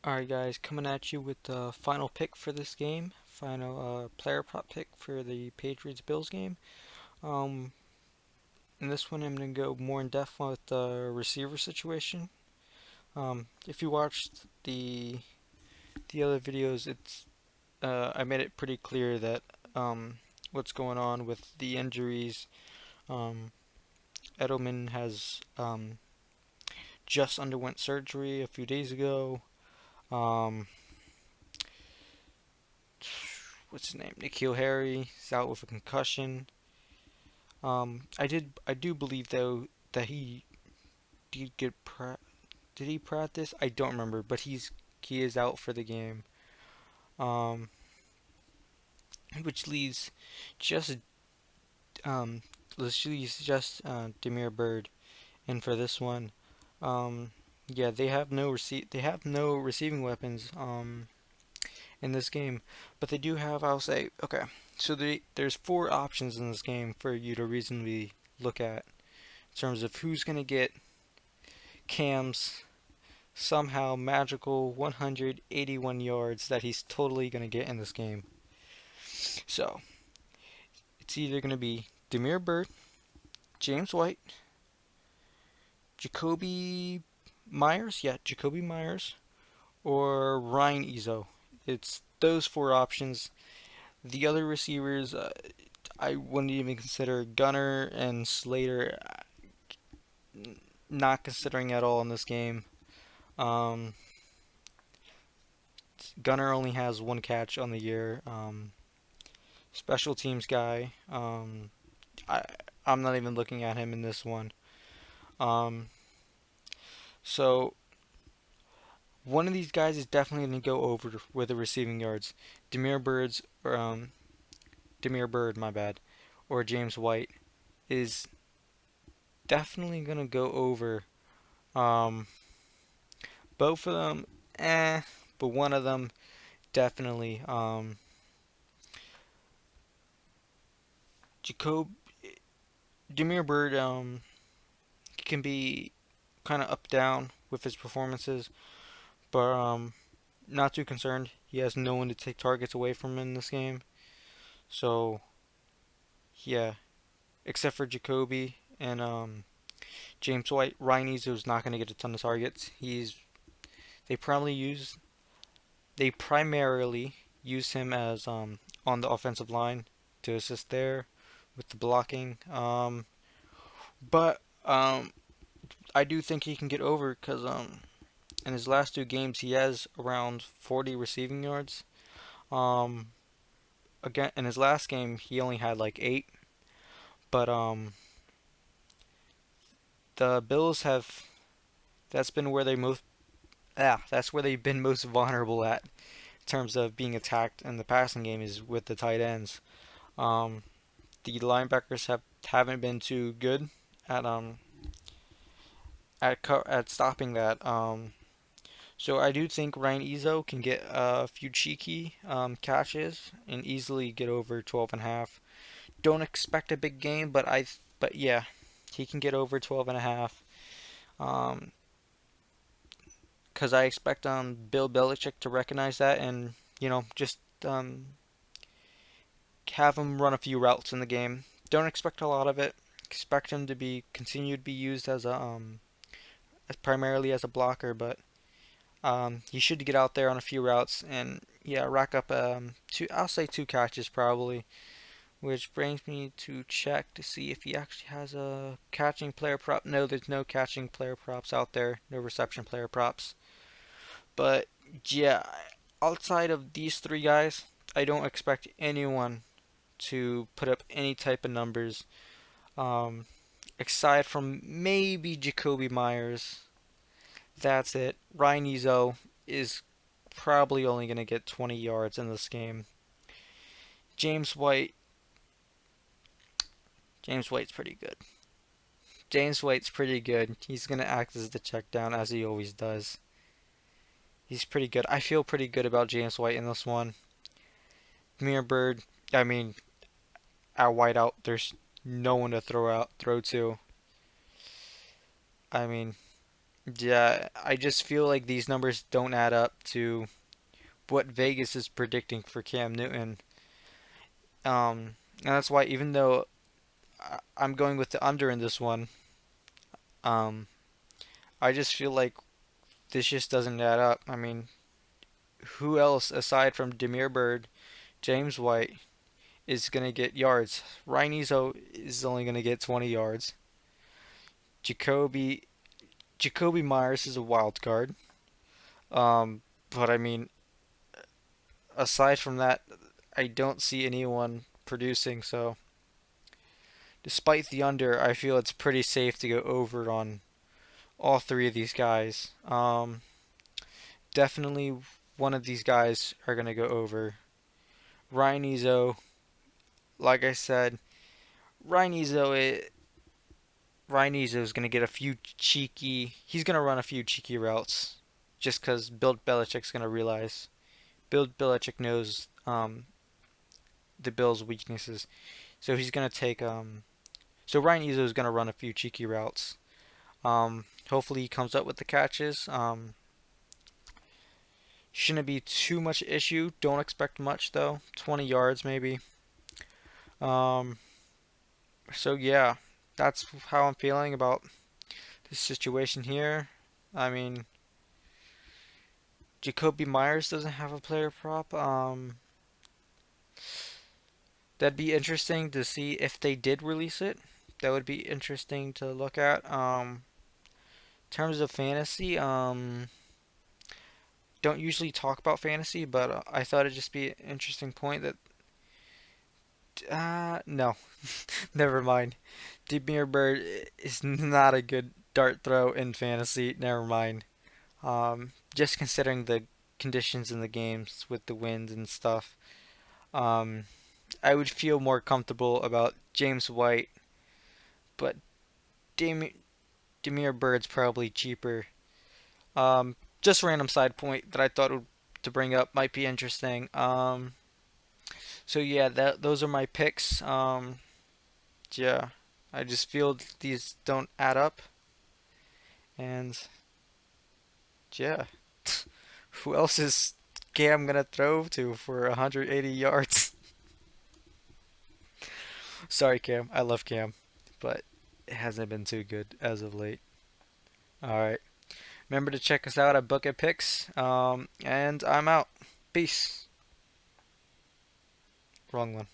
Alright guys, coming at you with the final pick for this game. Final player prop pick for the Patriots Bills game. Um, in this one I'm going to go more in depth with the receiver situation. If you watched the other videos, it's I made it pretty clear that what's going on with the injuries. Um, Edelman has just underwent surgery a few days ago. Um, what's his name? Nikhil Harry is out with a concussion. I do believe though that he did did he practice? I don't remember, but he is out for the game. Um, which leaves just um, let's leaves just Damiere Byrd. And for this one, um, yeah, they have no receiving weapons in this game, but they do have. I'll say okay. So there's four options in this game for you to reasonably look at in terms of who's gonna get Cam's somehow magical 181 yards that he's totally going to get in this game. So, it's either going to be Damiere Byrd, James White, Jacoby Myers, Jacoby Myers, or Ryan Izzo. It's those four options. The other receivers, I wouldn't even consider Gunner and Slater, not considering at all in this game. Um, Gunner only has one catch on the year. Special teams guy. I I'm not even looking at him in this one. Um, so one of these guys is definitely going to go over with the receiving yards. Damiere Bird's Damiere Byrd, my bad, or James White is definitely going to go over. Um, both of them, but one of them definitely. Jacob Damiere Byrd can be kind of up down with his performances, but not too concerned. He has no one to take targets away from him in this game. So, yeah, except for Jacoby and James White, Ryan Izzo's not going to get a ton of targets. They probably use they primarily use him as on the offensive line to assist there with the blocking. But I do think he can get over because in his last two games he has around 40 receiving yards. Um, again in his last game he only had like 8, but the Bills have that's been where they most that's where they've been most vulnerable at in terms of being attacked in the passing game is with the tight ends. Um, the linebackers haven't been too good at at stopping that. So I do think Ryan Izzo can get a few cheeky catches and easily get over 12 and a half. Don't expect a big game, but yeah, he can get over 12 and a half. Um, because I expect Bill Belichick to recognize that and just have him run a few routes in the game. Don't expect a lot of it. Expect him to be continue to be used as a as primarily as a blocker, but he should get out there on a few routes and yeah, rack up two. I'll say two catches probably, which brings me to check to see if he actually has a catching player prop. No, there's no catching player props out there. No reception player props. But yeah, outside of these three guys, I don't expect anyone to put up any type of numbers. Um, aside from maybe Jacoby Myers, that's it. Ryan Izzo is probably only going to get 20 yards in this game. James White, James White's pretty good. James White's pretty good. He's going to act as the check down as he always does. He's pretty good. I feel pretty good about James White in this one. Mere Bird, I mean, at wideout, there's no one to throw to. I mean, Yeah, I just feel like these numbers don't add up to what Vegas is predicting for Cam Newton. And that's why even though I'm going with the under in this one, um, I just feel like this just doesn't add up. I mean, who else aside from Damiere Byrd, James White is gonna get yards? Ryan Izzo is only gonna get 20 yards. Jacoby Jacoby Myers is a wild card. But I mean, aside from that, I don't see anyone producing. So, despite the under, I feel it's pretty safe to go over on all three of these guys. Definitely one of these guys are gonna go over. Ryan Izzo, like I said, Ryan Izzo, Ryan Izzo is gonna get a few cheeky. He's gonna run a few cheeky routes, just because Bill Belichick's gonna realize. Bill Belichick knows the Bills' weaknesses, so he's gonna take So Ryan Izzo is gonna run a few cheeky routes. Hopefully he comes up with the catches. Shouldn't be too much issue. Don't expect much though. 20 yards maybe. Um, so yeah, that's how I'm feeling about this situation here. I mean, Jacoby Myers doesn't have a player prop. That'd be interesting to see if they did release it. That would be interesting to look at. In terms of fantasy, don't usually talk about fantasy, but I thought it'd just be an interesting point that no, never mind. Damiere Byrd is not a good dart throw in fantasy. Never mind. Just considering the conditions in the games with the winds and stuff, um, I would feel more comfortable about James White, but Dam- Damiere Byrd's probably cheaper. Just a random side point that I thought to bring up might be interesting. So yeah, those are my picks. Yeah, I just feel these don't add up, and yeah, who else is Cam gonna throw to for 180 yards? Sorry, Cam. I love Cam, but it hasn't been too good as of late. All right, remember to check us out at Bucket Picks. And I'm out. Peace. Wrong one.